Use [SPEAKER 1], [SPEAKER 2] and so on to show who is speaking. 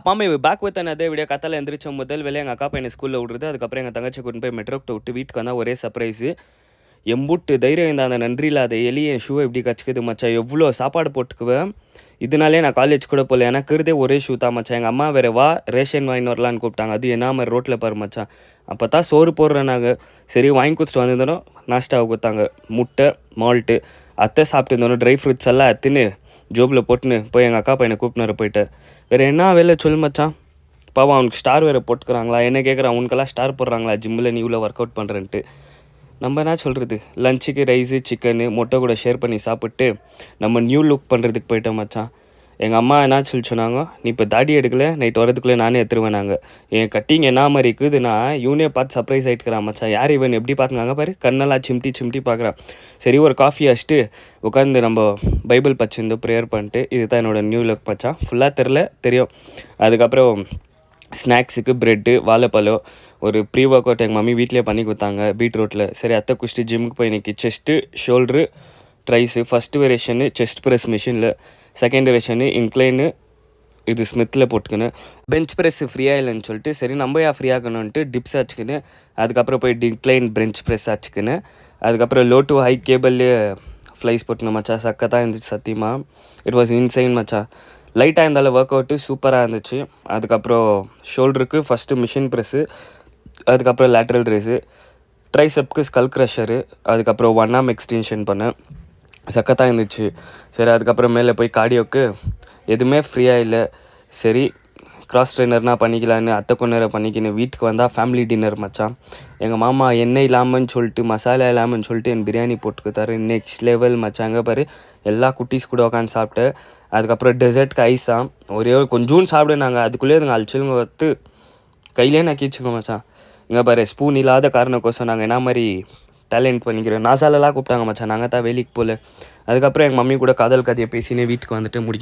[SPEAKER 1] பாமே back with அதே video கத்தால எந்திரிச்ச முதல் வேலை எங்கள் அக்கா பையனை ஸ்கூலில் விடுறது. அதுக்கப்புறம் எங்கள் தங்கச்சி கொண்டு போய் மெட்ரோக்கிட்ட விட்டு வீட்டுக்கு வந்தால் ஒரே சர்ப்ரைஸு. எம்புட்டு தைரியம் இந்த அந்த நன்றி இல்லாத எலி என் ஷூவை எப்படி கச்சிக்குது மச்சான். எவ்வளோ சாப்பாடு போட்டுக்குவேன். இதனாலே நான் காலேஜ் கூட போகல. எனக்கு இருதே ஒரே ஷூ தான் மச்சான். எங்கள் அம்மா வேறு வா ரேஷன் வாங்கி வரலான்னு கூப்பிட்டாங்க. அது என்ன மாதிரி ரோட்டில் பாரு மச்சான். அப்போ தான் சோறு போடுறேன் நாங்கள். சரி வாங்கி கொடுத்துட்டு வந்திருந்தோம். நாஸ்டாவை கொடுத்தாங்க. முட்டை மால்ட்டு அத்தை சாப்பிட்டு இருந்தோம். ட்ரை ஃப்ரூட்ஸ் எல்லாம் அத்துன்னு ஜோபில் போட்டுன்னு போய் எங்கள் அக்கா பையனை கூப்பிட்டு போயிட்டு வேறு என்ன வேலை சொல்லு மச்சான். பாவம் அவனுக்கு ஸ்டார் வேறு போட்டுக்கிறாங்களா என்ன கேட்குறான். அவனுக்கெல்லாம் ஸ்டார் போடுறாங்களா ஜிம்மில் நீ இவ்வளோ ஒர்க் அவுட் பண்ணுறேன்ட்டு. நம்ம என்ன சொல்கிறது, லஞ்சுக்கு ரைஸு சிக்கனு முட்டை கூட ஷேர் பண்ணி சாப்பிட்டு நம்ம நியூ லுக் பண்ணுறதுக்கு போயிட்டோம் மச்சான். எங்கள் அம்மா என்ன சொல்லி சொன்னாங்க, நீ இப்போ தாடி எடுக்கல நைட் வரதுக்குள்ளே நானே எடுத்துருவேன். நாங்கள் என் கட்டிங் என்ன மாதிரி இருக்குதுன்னா இவனே பார்த்து சர்ப்ரைஸ் ஆகிட்டுக்கிறான் மச்சான். யார் இவன் எப்படி பார்த்துக்காங்க பாரு, கண்ணெல்லாம் சிம்ட்டி பார்க்குறான். சரி ஒரு காஃபி அடிச்சுட்டு உட்காந்து நம்ம பைபிள் பச்சிருந்து ப்ரேயர் பண்ணிட்டு இதுதான் என்னோடய நியூ லுக் மச்சான். ஃபுல்லாக தெரியும். அதுக்கப்புறம் ஸ்நாக்ஸுக்கு ப்ரெட்டு வாழைப்பழம் ஒரு ப்ரீ ஒர்க் அவுட் எங்கள் மம்மி வீட்டிலே பண்ணி கொடுத்தாங்க பீட்ரூட்டில். சரி அத்தை குஷ்டி ஜிம்முக்கு போய் இன்றைக்கி chest shoulder dries. First variation chest press மிஷினில், செகண்ட் வேரியேஷனு இன்க்ளைனு இது ஸ்மித்தில் போட்டுக்கின்னு. பெஞ்ச் ப்ரெஸ்ஸு ஃப்ரீயாக இல்லைன்னு சொல்லிட்டு சரி நம்ம யா ஃப்ரீயாகணுன்ட்டு டிப்ஸ் ஆச்சுக்கின்னு. அதுக்கப்புறம் போய் டிக்ளைன் பெஞ்ச் ப்ரெஸ் ஆச்சுக்கின்னு. அதுக்கப்புறம் லோ டு ஹை கேபிள்லேயே ஃப்ளைஸ் போட்டுக்கணும் மச்சா. சக்கத்தான் இருந்துச்சு சத்தியமாக. இட் வாஸ் இன்சைன் மச்சா. லைட்டாக இருந்தாலும் ஒர்க் அவுட்டு சூப்பராக இருந்துச்சு. அதுக்கப்புறம் ஷோல்டருக்கு ஃபஸ்ட்டு மிஷின் ப்ரெஸ்ஸு, அதுக்கப்புறம் லேட்ரல் ரேஸு, ட்ரைசெப்க்கு ஸ்கல் க்ரஷரு, அதுக்கப்புறம் 1 arm எக்ஸ்டென்ஷன் பண்ணேன். சக்கத்தாக இருந்துச்சு. சரி அதுக்கப்புறம் மேலே போய் கார்டியோக்கு எதுவுமே ஃப்ரீயாக இல்லை. சரி கிராஸ் ட்ரெயினர்னால் பண்ணிக்கலான்னு அத்தை கொண்டு பண்ணிக்கின்னு வீட்டுக்கு வந்தால் ஃபேமிலி டின்னர் மச்சான். எங்கள் மாமா எண்ணெய் இல்லாமன்னு சொல்லிட்டு மசாலா இல்லாமன்னு சொல்லிட்டு என் பிரியாணி போட்டுக்குத்தாரு. நெக்ஸ்ட் லெவல் மச்சாங்க பாரு. எல்லா குட்டீஸ் கூட உட்காந்து சாப்பிட்டு அதுக்கப்புறம் டெசர்ட்க்கு ஐஸாக ஒரே கொஞ்சோன்னு சாப்பிடுனாங்க. அதுக்குள்ளேயே அதுங்க அழிச்சுங்க வத்து கையிலே நக்கிச்சுக்கோ மச்சான். இங்கே பாரு ஸ்பூன் இல்லாத காரணக்கோசம் நாங்கள் என்ன மாதிரி டேலண்ட் பண்ணிக்கிறோம். நாசாலெல்லாம் கூப்பிட்டாங்க மச்சான். நாங்கள் தான் வேலைக்கு போகல. அதுக்கப்புறம் எங்கள் மம்மி கூட காதல் கதையை பேசினே வீட்டுக்கு வந்துட்டு முடிக்க